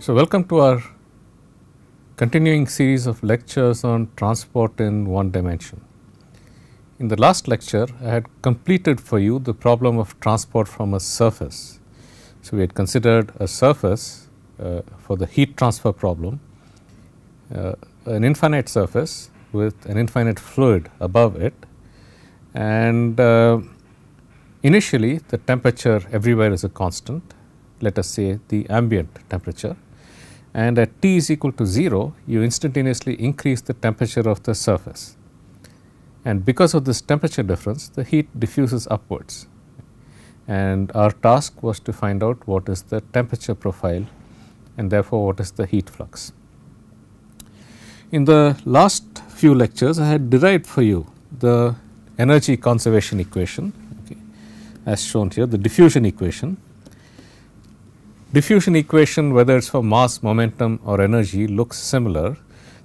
So, welcome to our continuing series of lectures on transport in one dimension. In the last lecture, I had completed for you the problem of transport from a surface. So, we had considered a surface for the heat transfer problem, an infinite surface with an infinite fluid above it, and initially the temperature everywhere is a constant, let us say the ambient temperature, and at T is equal to 0 you instantaneously increase the temperature of the surface, and because of this temperature difference the heat diffuses upwards, and our task was to find out what is the temperature profile and therefore what is the heat flux. In the last few lectures I had derived for you the energy conservation equation, as shown here, the diffusion equation. Diffusion equation, whether it is for mass, momentum or energy, looks similar.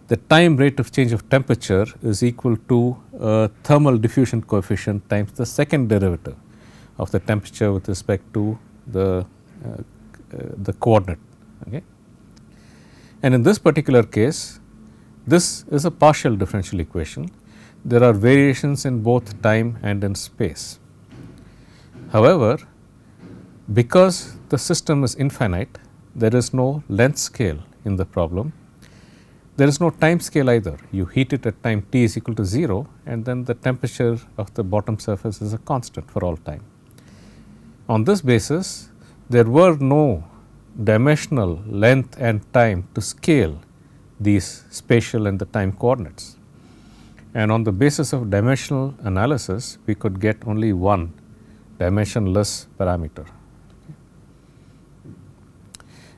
The time rate of change of temperature is equal to a thermal diffusion coefficient times the second derivative of the temperature with respect to the coordinate. Okay. And in this particular case, this is a partial differential equation. There are variations in both time and in space. However, because the system is infinite, there is no length scale in the problem. There is no time scale either. You heat it at time T is equal to 0 and then the temperature of the bottom surface is a constant for all time. On this basis, there were no dimensional length and time to scale these spatial and the time coordinates. And on the basis of dimensional analysis, we could get only one dimensionless parameter.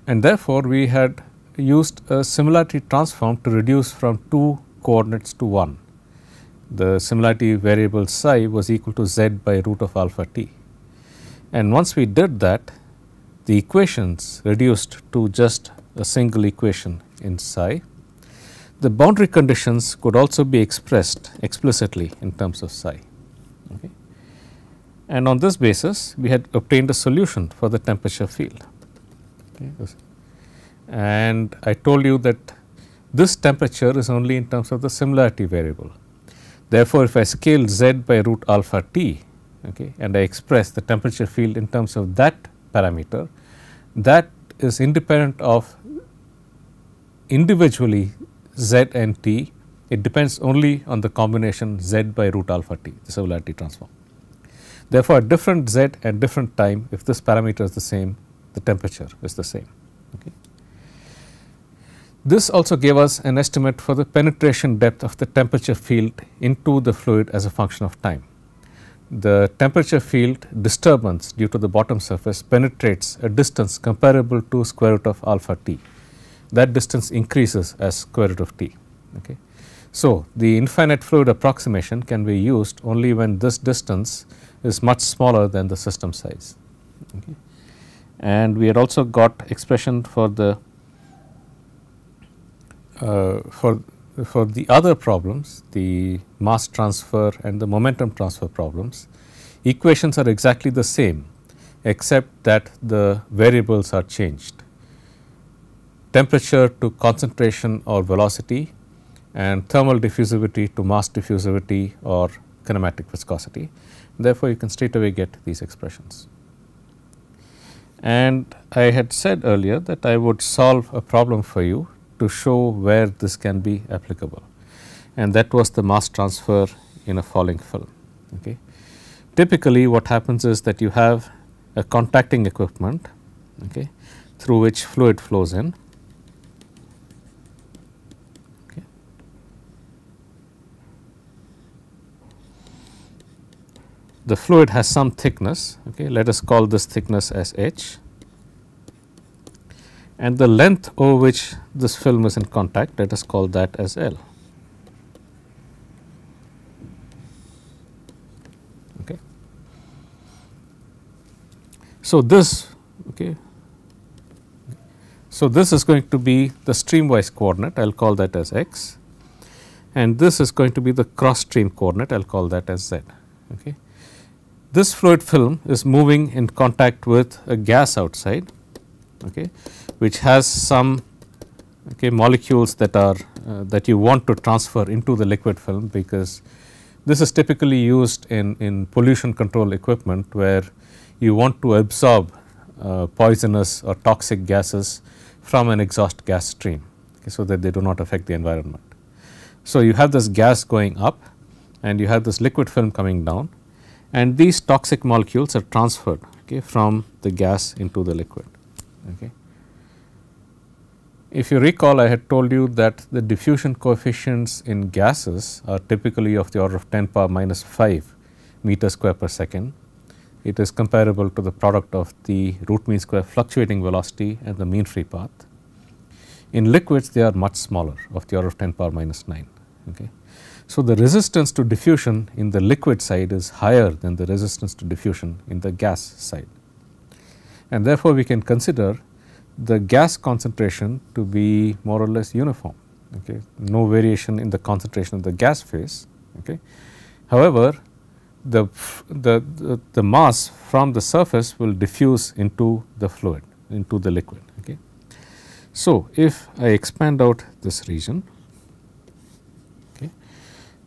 And therefore, we had used a similarity transform to reduce from 2 coordinates to 1. The similarity variable psi was equal to z by root of alpha t. And once we did that, the equations reduced to just a single equation in psi. The boundary conditions could also be expressed explicitly in terms of psi. Okay. And on this basis, we had obtained a solution for the temperature field. Okay. And I told you that this temperature is only in terms of the similarity variable. Therefore, if I scale z by root alpha t, okay, and I express the temperature field in terms of that parameter, that is independent of individually z and t. It depends only on the combination z by root alpha t, the similarity transform. Therefore, at different z and different time, if this parameter is the same, the temperature is the same. Okay. This also gave us an estimate for the penetration depth of the temperature field into the fluid as a function of time. The temperature field disturbance due to the bottom surface penetrates a distance comparable to square root of alpha t. That distance increases as square root of t. Okay. So, the infinite fluid approximation can be used only when this distance is much smaller than the system size. Okay. And we had also got expression for the for the other problems, the mass transfer and the momentum transfer problems. Equations are exactly the same, except that the variables are changed. Temperature to concentration or velocity, and thermal diffusivity to mass diffusivity or kinematic viscosity. Therefore, you can straight away get these expressions. And I had said earlier that I would solve a problem for you to show where this can be applicable, and that was the mass transfer in a falling film. Okay. Typically, what happens is that you have a contacting equipment, okay, through which fluid flows in. Okay. The fluid has some thickness, okay, let us call this thickness as h, and the length over which this film is in contact, let us call that as L. Okay. So, this is going to be the streamwise coordinate, I will call that as x, and this is going to be the cross stream coordinate, I will call that as z. Okay. This fluid film is moving in contact with a gas outside, okay, which has some molecules that are that you want to transfer into the liquid film, because this is typically used in pollution control equipment, where you want to absorb poisonous or toxic gases from an exhaust gas stream, okay, so that they do not affect the environment. So, you have this gas going up and you have this liquid film coming down, and these toxic molecules are transferred, okay, from the gas into the liquid. Okay. If you recall, I had told you that the diffusion coefficients in gases are typically of the order of 10 power minus 5 meter square per second. It is comparable to the product of the root mean square fluctuating velocity and the mean free path. In liquids, they are much smaller, of the order of 10 power minus 9. Okay. So, the resistance to diffusion in the liquid side is higher than the resistance to diffusion in the gas side, and therefore, we can consider the gas concentration to be more or less uniform, okay, no variation in the concentration of the gas phase. Okay. However, the mass from the surface will diffuse into the fluid, into the liquid. Okay. So, if I expand out this region, okay,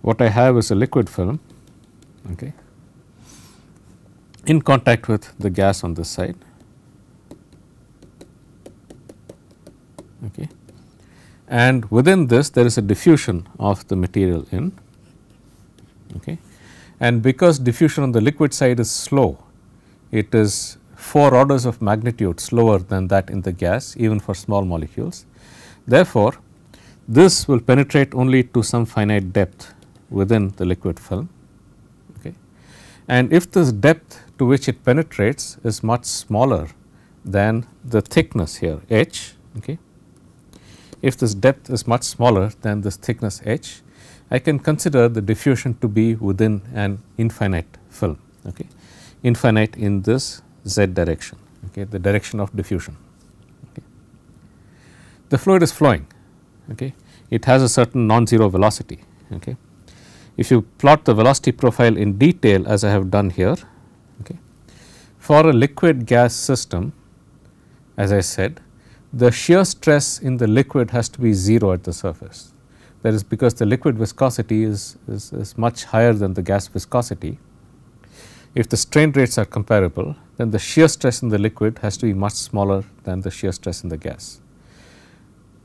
what I have is a liquid film, okay, in contact with the gas on this side. Okay. And within this, there is a diffusion of the material in. Okay. And because diffusion on the liquid side is slow, it is 4 orders of magnitude slower than that in the gas, even for small molecules. Therefore, this will penetrate only to some finite depth within the liquid film. Okay. And if this depth to which it penetrates is much smaller than the thickness here h, okay, if this depth is much smaller than this thickness h, I can consider the diffusion to be within an infinite film, okay, infinite in this z direction, okay, the direction of diffusion. Okay. The fluid is flowing, okay, it has a certain non-zero velocity. Okay. If you plot the velocity profile in detail, as I have done here, okay, for a liquid gas system, as I said, the shear stress in the liquid has to be 0 at the surface. That is because the liquid viscosity is much higher than the gas viscosity. If the strain rates are comparable, then the shear stress in the liquid has to be much smaller than the shear stress in the gas.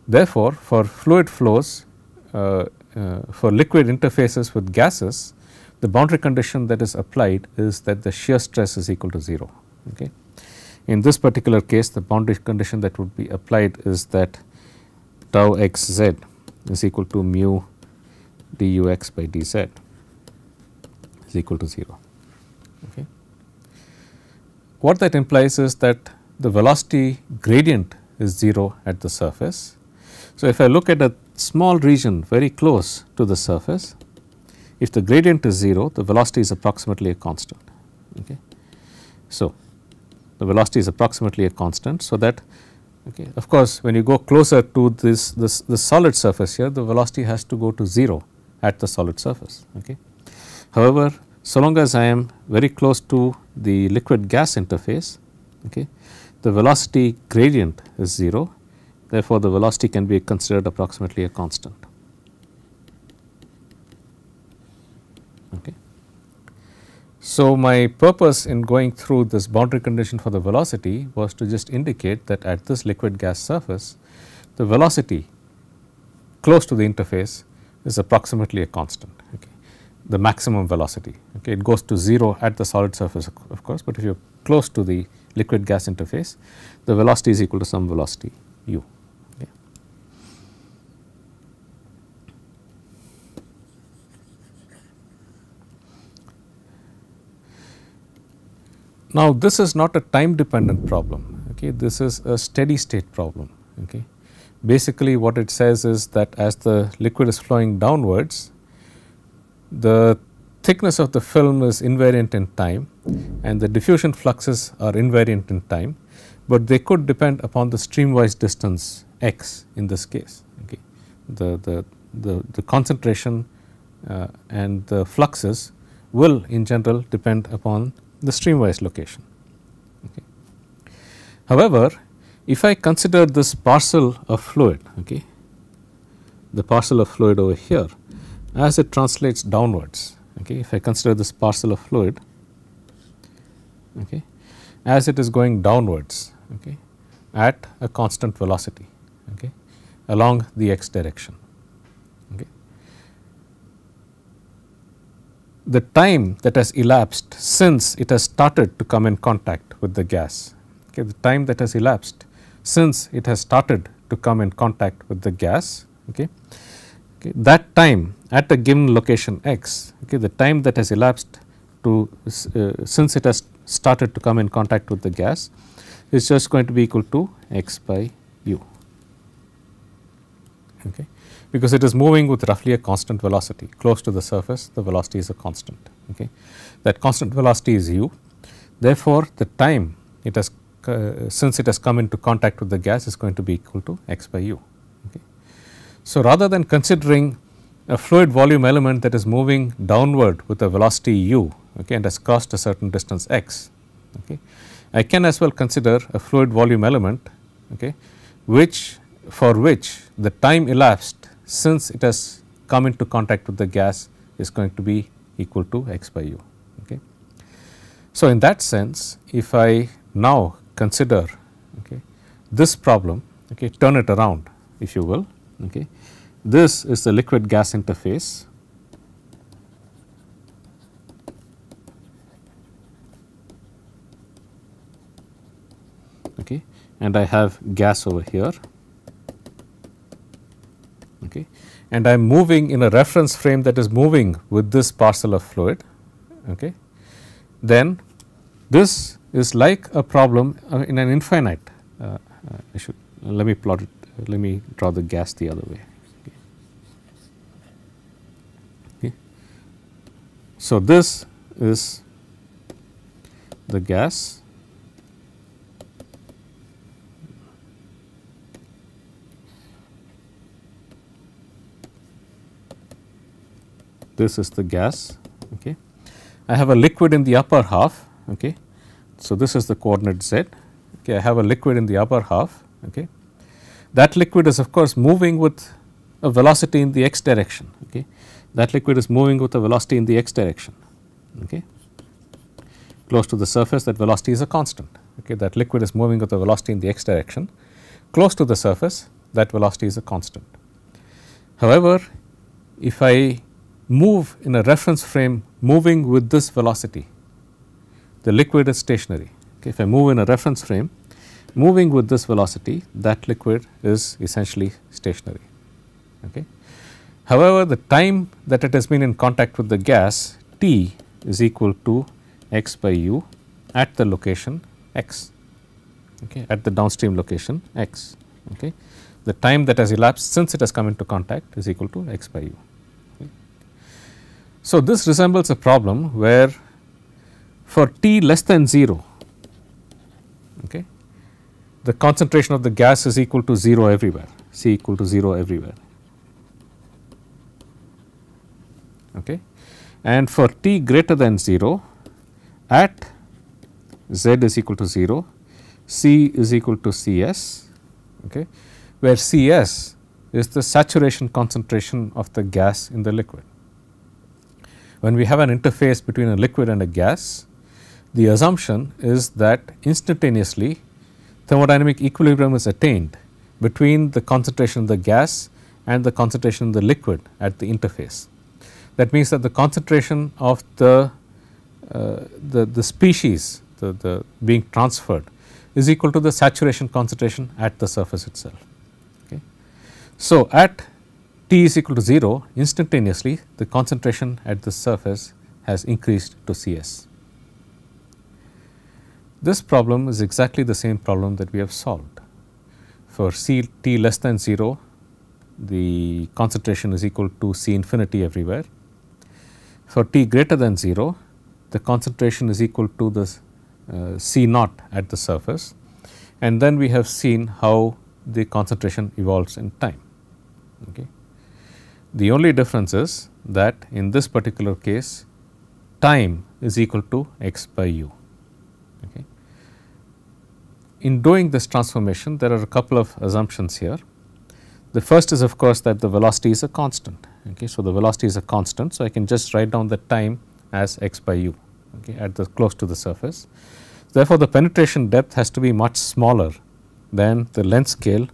Therefore, for fluid flows, for liquid interfaces with gases, the boundary condition that is applied is that the shear stress is equal to 0. Okay. In this particular case, the boundary condition that would be applied is that tau x z is equal to mu dux by dz is equal to 0. Okay. What that implies is that the velocity gradient is 0 at the surface. So, if I look at a small region very close to the surface, if the gradient is 0, the velocity is approximately a constant. Okay. So, the velocity is approximately a constant. So, that okay, of course, when you go closer to this solid surface here, the velocity has to go to 0 at the solid surface. Okay. However, so long as I am very close to the liquid gas interface, okay, the velocity gradient is 0, therefore, the velocity can be considered approximately a constant. Okay. So, my purpose in going through this boundary condition for the velocity was to just indicate that at this liquid gas surface, the velocity close to the interface is approximately a constant, okay, the maximum velocity. Okay, it goes to 0 at the solid surface, of course, but if you are close to the liquid gas interface, the velocity is equal to some velocity u. Okay. Now, this is not a time dependent problem, okay. This is a steady state problem. Okay. Basically, what it says is that as the liquid is flowing downwards, the thickness of the film is invariant in time and the diffusion fluxes are invariant in time, but they could depend upon the streamwise distance x in this case. Okay. The concentration and the fluxes will in general depend upon the streamwise location. Okay. However, if I consider this parcel of fluid, okay, the parcel of fluid over here as it translates downwards, okay, if I consider this parcel of fluid, okay, as it is going downwards, okay, at a constant velocity, okay, along the x direction. Okay. The time that has elapsed since it has started to come in contact with the gas, okay, the time that has elapsed since it has started to come in contact with the gas, okay, okay, that time at a given location x, okay, the time that has elapsed to since it has started to come in contact with the gas is just going to be equal to x by u, okay, because it is moving with roughly a constant velocity close to the surface. The velocity is a constant, okay. That constant velocity is u. Therefore, the time it has since it has come into contact with the gas is going to be equal to x by u. Okay. So, rather than considering a fluid volume element that is moving downward with a velocity u, okay, and has crossed a certain distance x, okay, I can as well consider a fluid volume element, okay, for which the time elapsed since it has come into contact with the gas is going to be equal to x by u. Okay. So, in that sense, if I now consider, okay, this problem, okay, turn it around if you will, okay, this is the liquid gas interface, okay, and I have gas over here, okay, and I am moving in a reference frame that is moving with this parcel of fluid, okay, then this is like a problem in an infinite. I should let me plot it. Let me draw the gas the other way. Okay. So, this is the gas, this is the gas, okay. I have a liquid in the upper half, okay. So, this is the coordinate z, okay. I have a liquid in the upper half, okay. That liquid is of course moving with a velocity in the x direction, okay. That liquid is moving with a velocity in the x direction, okay. Close to the surface, that velocity is a constant, okay. That liquid is moving with a velocity in the x direction. Close to the surface, that velocity is a constant. However, if I move in a reference frame moving with this velocity, the liquid is stationary. Okay. If I move in a reference frame moving with this velocity, that liquid is essentially stationary. Okay. However, the time that it has been in contact with the gas, t, is equal to x by u at the location x, okay, at the downstream location x. Okay. The time that has elapsed since it has come into contact is equal to x by u. Okay. So, this resembles a problem where for t less than 0, okay, the concentration of the gas is equal to 0 everywhere, C equal to 0 everywhere. Okay. And for t greater than 0, at z is equal to 0, C is equal to Cs, okay, where Cs is the saturation concentration of the gas in the liquid. When we have an interface between a liquid and a gas, the assumption is that instantaneously thermodynamic equilibrium is attained between the concentration of the gas and the concentration of the liquid at the interface. That means that the concentration of the species the being transferred is equal to the saturation concentration at the surface itself. Okay. So, at t is equal to 0, instantaneously the concentration at the surface has increased to Cs. This problem is exactly the same problem that we have solved. For t less than 0, the concentration is equal to C infinity everywhere. For t greater than 0, the concentration is equal to the C naught at the surface, and then we have seen how the concentration evolves in time. Okay. The only difference is that in this particular case, time is equal to x by u. Okay. in doing this transformation, there are a couple of assumptions here. The first is of course that the velocity is a constant. Okay. So, the velocity is a constant. So, I can just write down the time as x by u, okay, at the close to the surface. Therefore, the penetration depth has to be much smaller than the length scale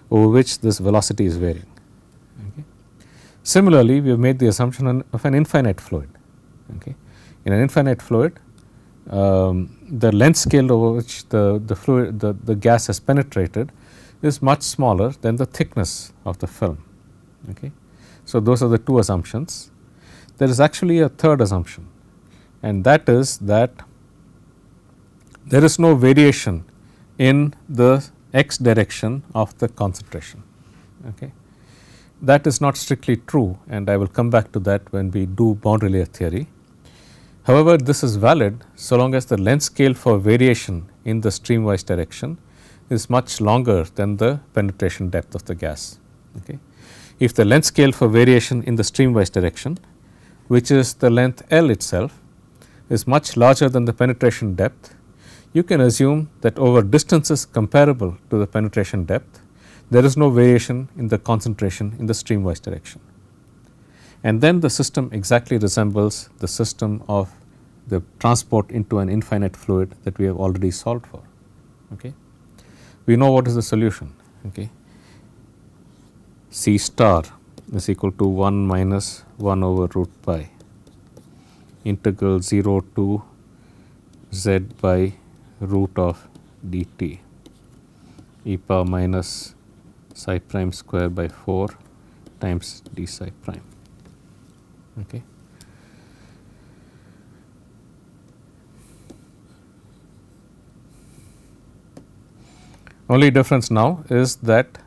over which this velocity is varying. Okay. Similarly, we have made the assumption of an infinite fluid. Okay. In an infinite fluid, the length scale over which the gas has penetrated is much smaller than the thickness of the film. Okay. So, those are the two assumptions. There is actually a third assumption, and that is that there is no variation in the x direction of the concentration. Okay. That is not strictly true, and I will come back to that when we do boundary layer theory. However, this is valid so long as the length scale for variation in the streamwise direction is much longer than the penetration depth of the gas. Okay. If the length scale for variation in the streamwise direction, which is the length L itself, is much larger than the penetration depth, you can assume that over distances comparable to the penetration depth, there is no variation in the concentration in the streamwise direction. And then the system exactly resembles the system of the transport into an infinite fluid that we have already solved for. Okay. We know what is the solution. Okay. C star is equal to 1 minus 1 over root pi integral 0 to z by root of dt e power minus psi prime square by 4 times d psi prime. Okay. Only difference now is that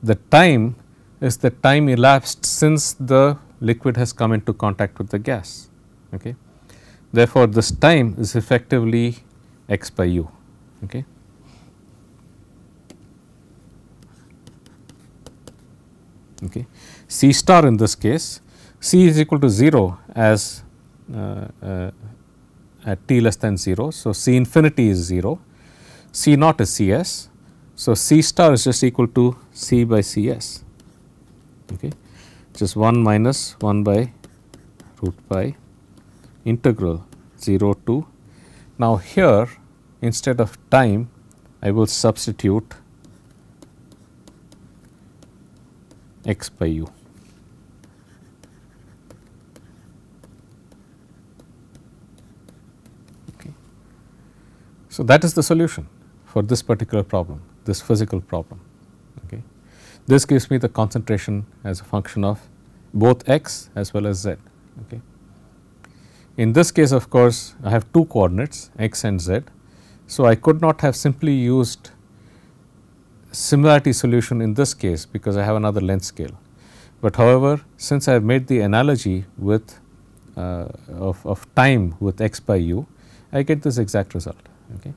the time is the time elapsed since the liquid has come into contact with the gas. Okay. Therefore, this time is effectively x by u. Okay. Okay. C star in this case, C is equal to 0 as at t less than 0. So, C infinity is 0, C naught is Cs. So, C star is just equal to C by Cs, okay, which is 1 minus 1 by root pi integral 0 to. Now, here instead of time I will substitute x by u. Okay. So, that is the solution for this particular problem, this physical problem. Okay. This gives me the concentration as a function of both x as well as z. Okay. In this case, of course, I have two coordinates x and z. So, I could not have simply used similarity solution in this case because I have another length scale. But however, since I have made the analogy with of time with x by u, I get this exact result. Okay.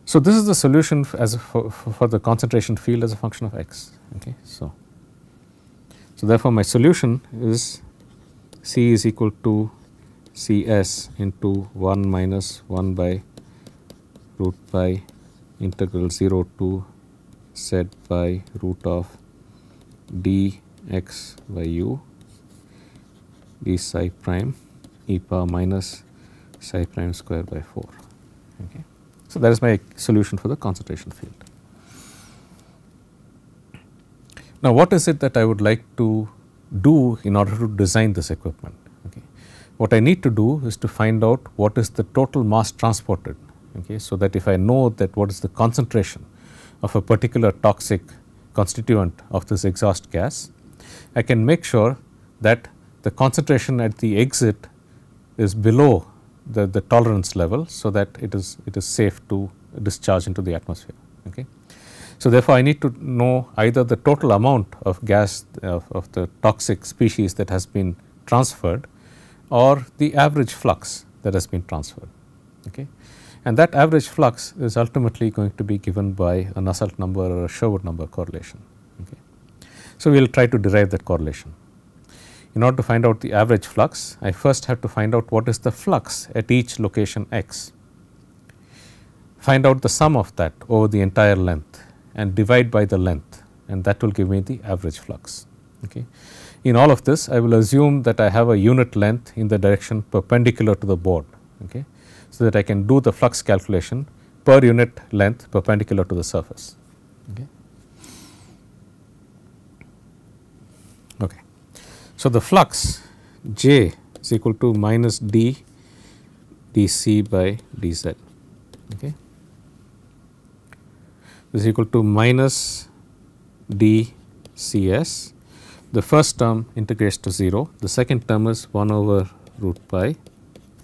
So, this is the solution as for the concentration field as a function of x. Okay. So, therefore, my solution is C is equal to Cs into 1 minus 1 by root pi integral 0 to z by root of dx by u d psi prime e power minus psi prime square by 4. Okay. So, that is my solution for the concentration field. Now, what is it that I would like to do in order to design this equipment? Okay. What I need to do is to find out what is the total mass transported. Okay. So, that if I know that what is the concentration of a particular toxic constituent of this exhaust gas, I can make sure that the concentration at the exit is below the tolerance level, so that it is safe to discharge into the atmosphere. Okay. So, therefore, I need to know either the total amount of gas of the toxic species that has been transferred, or the average flux that has been transferred. Okay. And that average flux is ultimately going to be given by a Nusselt number or a Sherwood number correlation. Okay. So, we will try to derive that correlation. In order to find out the average flux, I first have to find out what is the flux at each location x. find out the sum of that over the entire length and divide by the length, and that will give me the average flux. Okay. In all of this, I will assume that I have a unit length in the direction perpendicular to the board, okay, so that I can do the flux calculation per unit length perpendicular to the surface. Okay. Okay. So, the flux J is equal to minus d dc by dz. Okay. This is equal to minus dcs. The first term integrates to 0, the second term is 1 over root pi,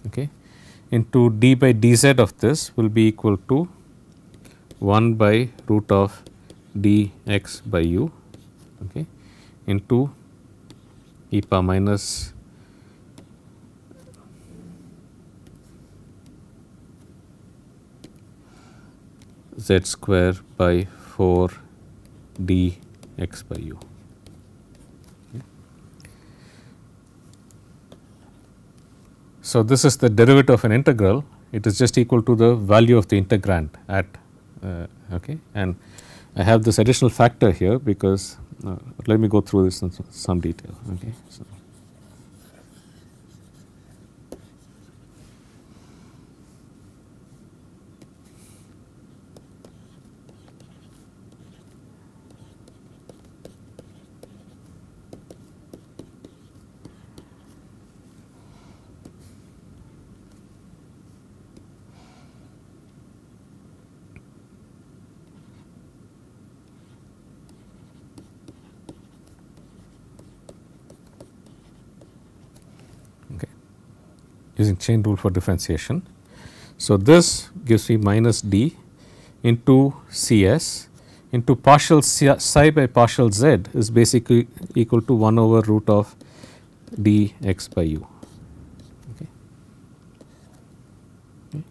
okay, into d by dz of this will be equal to 1 by root of dx by u, okay, into e power minus z square by 4 dx by u. So, this is the derivative of an integral. It is just equal to the value of the integrand at okay, and I have this additional factor here because let me go through this in some detail. Okay. So, using chain rule for differentiation. So, this gives me minus d into Cs into partial psi by partial z is basically equal to 1 over root of dx by u. Okay. Okay.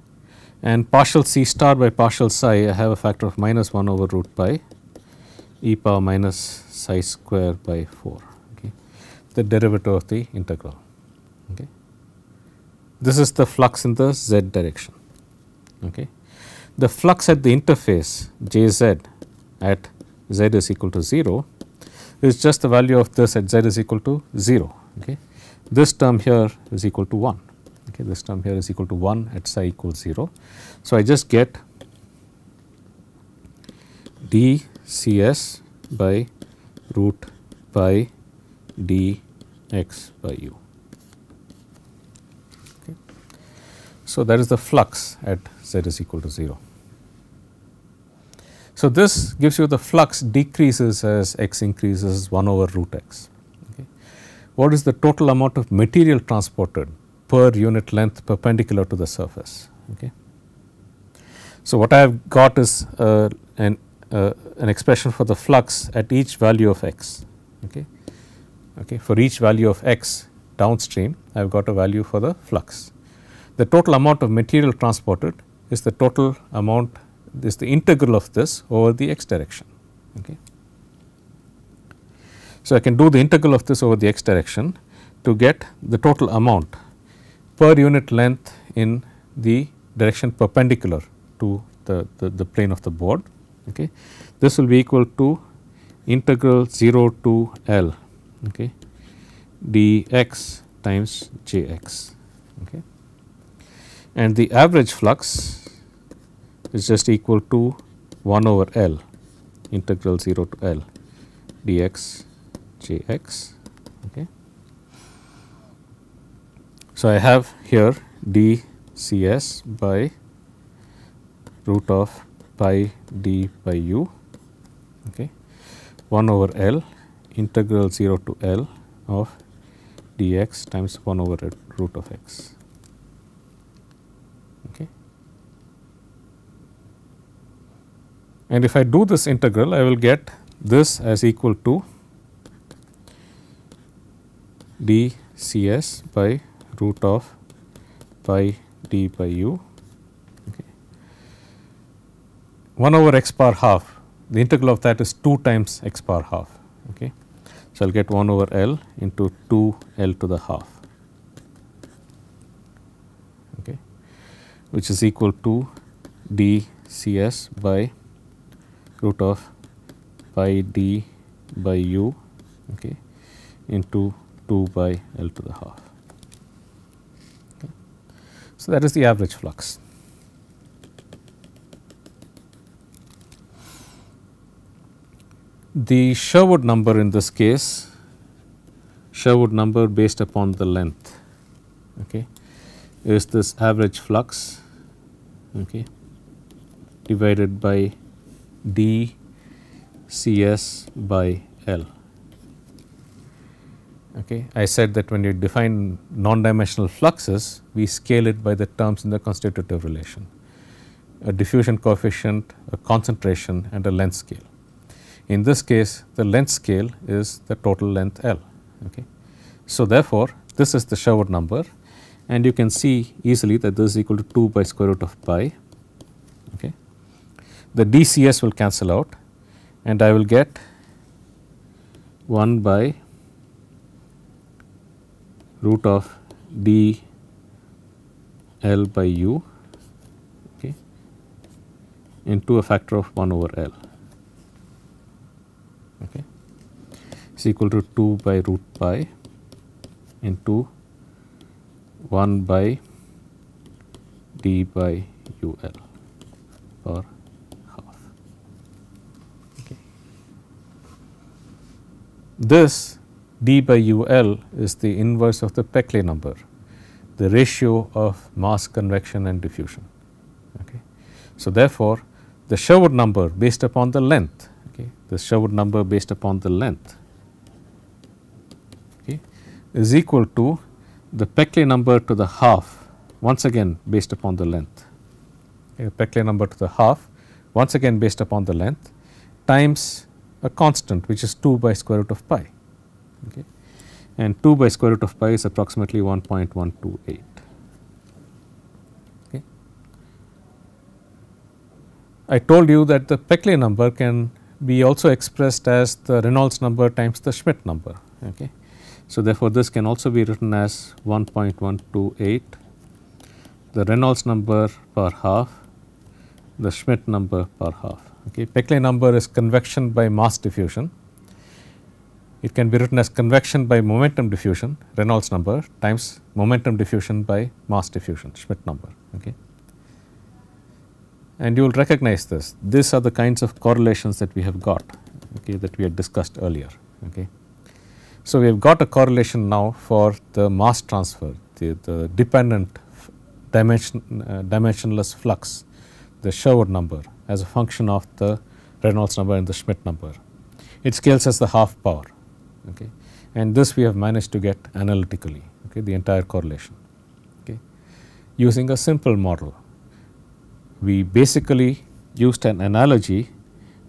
And partial c star by partial psi, I have a factor of minus 1 over root pi e power minus psi square by 4, okay, the derivative of the integral. Okay. This is the flux in the z direction. Okay. The flux at the interface Jz at z is equal to 0 is just the value of this at z is equal to 0. Okay. This term here is equal to 1. Okay. This term here is equal to 1 at psi equals 0. So, I just get dCs by root pi dx by u. So, that is the flux at z is equal to 0. So, this gives you the flux decreases as x increases 1 over root x. Okay. What is the total amount of material transported per unit length perpendicular to the surface? Okay. So, what I have got is an expression for the flux at each value of x. Okay. Okay. For each value of x downstream, I have got a value for the flux. The total amount of material transported is the total amount, is the integral of this over the x direction. Okay. So, I can do the integral of this over the x direction to get the total amount per unit length in the direction perpendicular to the plane of the board. Okay. This will be equal to integral 0 to L, okay, dx times jx. Okay. And the average flux is just equal to 1 over L integral 0 to L dx jx. Okay. So, I have here dCs by root of pi d by u, okay, 1 over L integral 0 to L of dx times 1 over root of x. Okay. And if I do this integral, I will get this as equal to dCs by root of pi d by u, okay, 1 over x power half, the integral of that is 2 times x power half. Okay. So, I will get 1 over L into 2 L to the half, okay, which is equal to d Cs by root of pi d by u, okay, into 2 by L to the half. Okay. So, that is the average flux. The Sherwood number in this case, Sherwood number based upon the length, okay, is this average flux, okay, divided by d Cs by L. Okay. I said that when you define non-dimensional fluxes, we scale it by the terms in the constitutive relation, a diffusion coefficient, a concentration, and a length scale. In this case, the length scale is the total length L. Okay. So, therefore, this is the Sherwood number, and you can see easily that this is equal to 2 by square root of pi. Okay. The dCs will cancel out, and I will get 1 by root of d L by u, okay, into a factor of 1 over L. Okay, is equal to 2 by root pi into 1 by d by u L or half. Okay. This d by u L is the inverse of the Peckley number, the ratio of mass convection and diffusion. Okay. So, therefore, the Sherwood number based upon the length, okay, the Sherwood number based upon the length, okay, is equal to the Peckley number to the half, once again based upon the length, okay, Peckley number to the half, once again based upon the length, times a constant which is 2 by square root of pi. Okay. And 2 by square root of pi is approximately 1.128. Okay. I told you that the Peckley number can be also expressed as the Reynolds number times the Schmidt number. Okay. So, therefore, this can also be written as 1.128, the Reynolds number per half, the Schmidt number per half. Okay. Peckley number is convection by mass diffusion. It can be written as convection by momentum diffusion, Reynolds number, times momentum diffusion by mass diffusion, Schmidt number. Okay. And you will recognize this. These are the kinds of correlations that we have got, okay, that we had discussed earlier. Okay. So, we have got a correlation now for the mass transfer, the dependent dimensionless flux, the Sherwood number as a function of the Reynolds number and the Schmidt number. It scales as the half power. Okay. And this we have managed to get analytically, okay, the entire correlation, okay, using a simple model. We basically used an analogy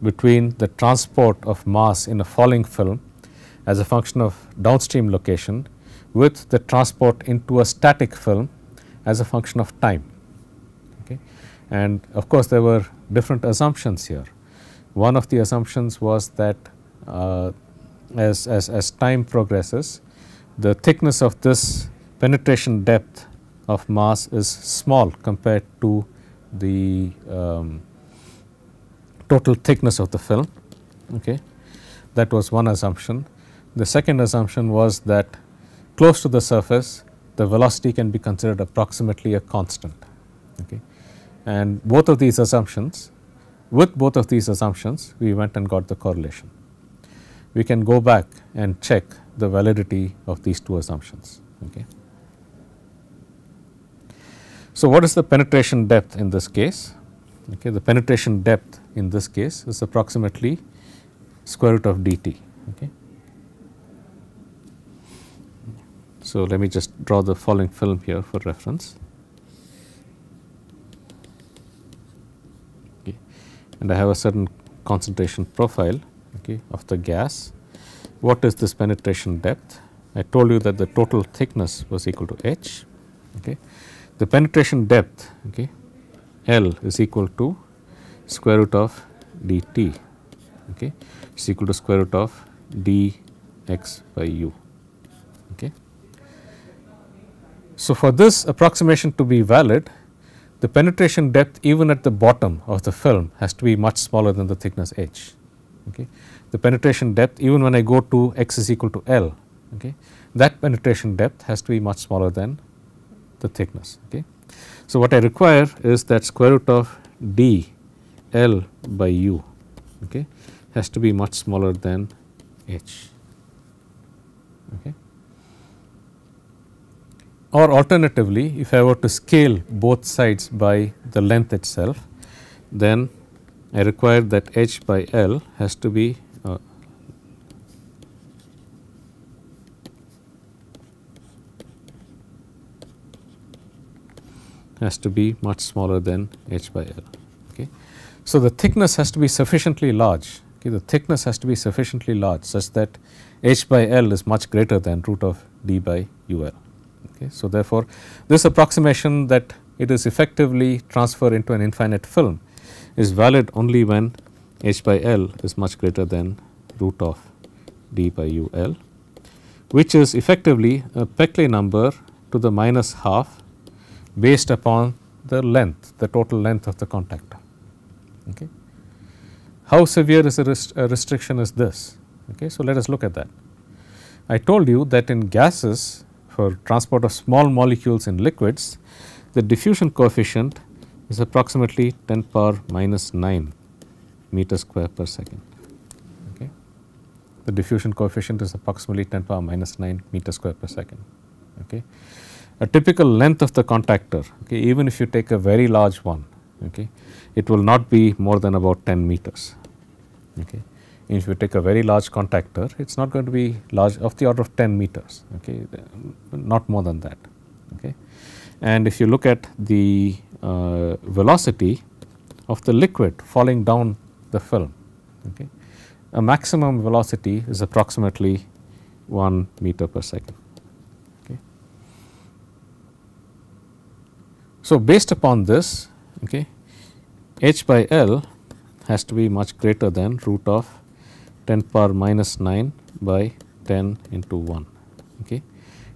between the transport of mass in a falling film as a function of downstream location with the transport into a static film as a function of time. Okay. And of course, there were different assumptions here. One of the assumptions was that as time progresses, the thickness of this penetration depth of mass is small compared to the total thickness of the film. Okay. That was one assumption. The second assumption was that close to the surface, the velocity can be considered approximately a constant. Okay. And both of these assumptions, with both of these assumptions, we went and got the correlation. We can go back and check the validity of these two assumptions. Okay. So, what is the penetration depth in this case? Okay. The penetration depth in this case is approximately square root of dt. Okay. So, let me just draw the falling film here for reference. Okay. And I have a certain concentration profile, okay, of the gas. What is this penetration depth? I told you that the total thickness was equal to h. Okay. The penetration depth, okay, L is equal to square root of dt, okay, is equal to square root of dx by u. Okay. So, for this approximation to be valid, the penetration depth even at the bottom of the film has to be much smaller than the thickness h. Okay. The penetration depth even when I go to x is equal to L, okay, that penetration depth has to be much smaller than the thickness. Okay. So, what I require is that square root of d L by u, okay, has to be much smaller than h. Okay. Or alternatively, if I were to scale both sides by the length itself, then I require that h by L has to be much smaller than h by L. Okay. So, the thickness has to be sufficiently large. Okay. The thickness has to be sufficiently large such that h by L is much greater than root of d by UL. Okay. So, therefore, this approximation that it is effectively transferred into an infinite film is valid only when h by L is much greater than root of d by UL, which is effectively a Peckley number to the minus half based upon the length, the total length of the contactor. Okay. How severe is a restriction is this? Okay. So, let us look at that. I told you that in gases for transport of small molecules in liquids, the diffusion coefficient is approximately 10 power minus 9 meter square per second. Okay. The diffusion coefficient is approximately 10 power minus 9 meter square per second. Okay. A typical length of the contactor, okay, even if you take a very large one, okay, it will not be more than about 10 meters. Okay. If you take a very large contactor, it is not going to be large of the order of 10 meters, okay, not more than that. Okay. And if you look at the velocity of the liquid falling down the film, okay, a maximum velocity is approximately 1 meter per second. Okay. So, based upon this, okay, h by L has to be much greater than root of 10 power minus 9 by 10 into 1. Okay.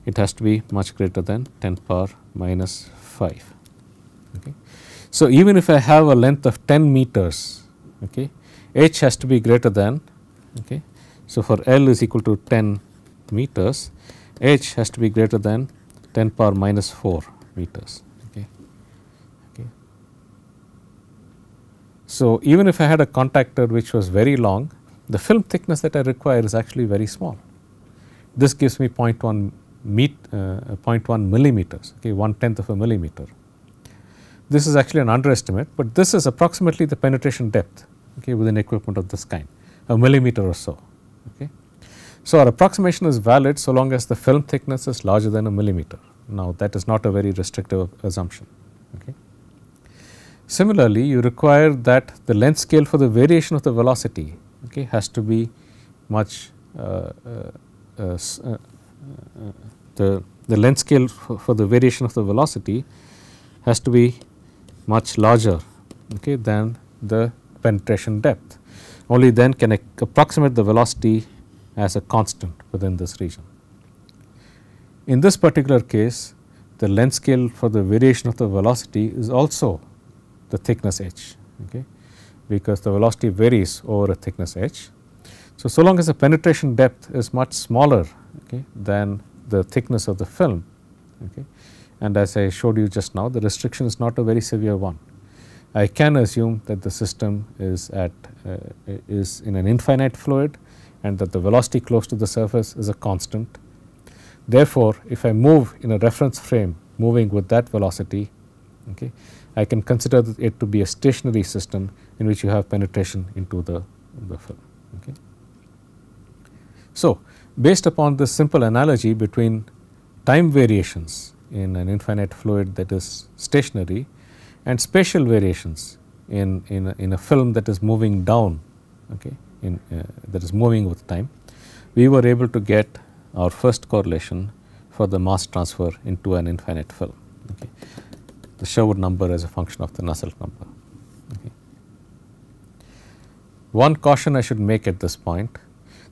It has to be much greater than 10 power minus 5. Okay. So, even if I have a length of 10 meters, okay, h has to be greater than, okay. So, for L is equal to 10 meters, h has to be greater than 10 power minus 4 meters. Okay. Okay. So, even if I had a contactor which was very long, the film thickness that I require is actually very small. This gives me 0.1 millimeters, okay, 1/10 of a millimeter. This is actually an underestimate, but this is approximately the penetration depth, okay, within equipment of this kind, a millimeter or so. Okay. So, our approximation is valid so long as the film thickness is larger than a millimeter. Now, that is not a very restrictive assumption. Okay. Similarly, you require that the length scale for the variation of the velocity, okay, has to be much the length scale for the variation of the velocity has to be much larger, okay, than the penetration depth. Only then can I approximate the velocity as a constant within this region. In this particular case, the length scale for the variation of the velocity is also the thickness h, okay, because the velocity varies over a thickness h. So, so long as the penetration depth is much smaller, okay, than the thickness of the film, okay, and as I showed you just now, the restriction is not a very severe one. I can assume that the system is is in an infinite fluid and that the velocity close to the surface is a constant. Therefore, if I move in a reference frame moving with that velocity, okay, I can consider it to be a stationary system in which you have penetration into the film. Okay. So, based upon this simple analogy between time variations in an infinite fluid that is stationary and spatial variations in a film that is moving down, okay, that is moving with time, we were able to get our first correlation for the mass transfer into an infinite film. Okay. The Sherwood number as a function of the Nusselt number. Okay. One caution I should make at this point,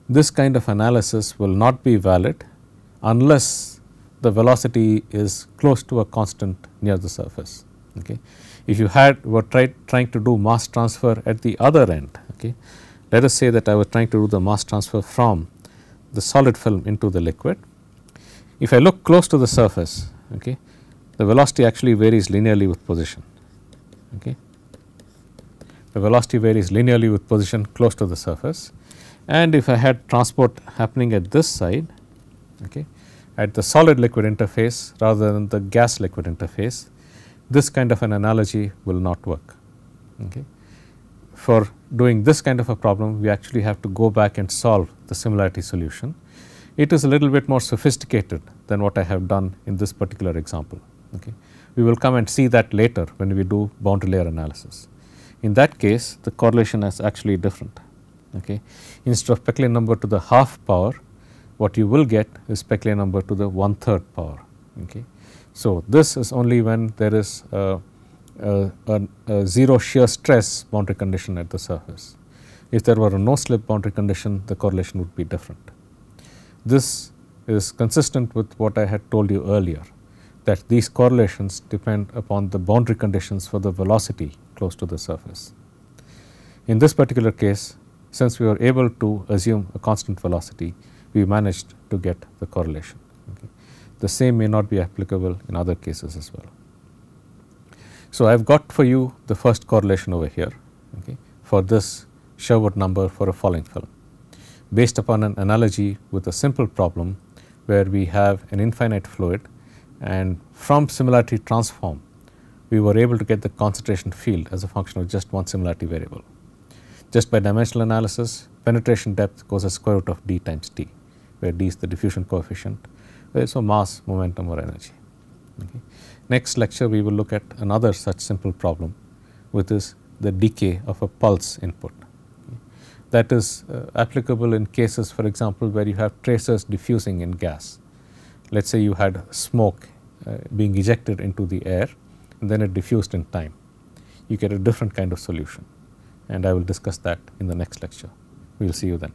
this kind of analysis will not be valid unless the velocity is close to a constant near the surface. Okay. If you were trying to do mass transfer at the other end, okay, let us say that I was trying to do the mass transfer from the solid film into the liquid. If I look close to the surface, okay, the velocity actually varies linearly with position. Okay. The velocity varies linearly with position close to the surface, and if I had transport happening at this side, okay, at the solid liquid interface rather than the gas liquid interface, this kind of an analogy will not work. Okay. For doing this kind of a problem, we actually have to go back and solve the similarity solution. It is a little bit more sophisticated than what I have done in this particular example. Okay. We will come and see that later when we do boundary layer analysis. In that case, the correlation is actually different. Okay. Instead of Peclet number to the half power, what you will get is Peclet number to the 1/3 power. Okay. So, this is only when there is a zero shear stress boundary condition at the surface. If there were a no slip boundary condition, the correlation would be different. This is consistent with what I had told you earlier, that these correlations depend upon the boundary conditions for the velocity close to the surface. In this particular case, since we were able to assume a constant velocity, we managed to get the correlation. Okay. The same may not be applicable in other cases as well. So, I have got for you the first correlation over here, okay, for this Sherwood number for a falling film, based upon an analogy with a simple problem where we have an infinite fluid, and from similarity transform we were able to get the concentration field as a function of just one similarity variable. Just by dimensional analysis, penetration depth goes as square root of d times t, where d is the diffusion coefficient, where so mass, momentum or energy. Okay. Next lecture we will look at another such simple problem, which is the decay of a pulse input. Okay. That is applicable in cases, for example, where you have tracers diffusing in gas. Let us say you had smoke being ejected into the air and then it diffused in time. You get a different kind of solution, and I will discuss that in the next lecture. We will see you then.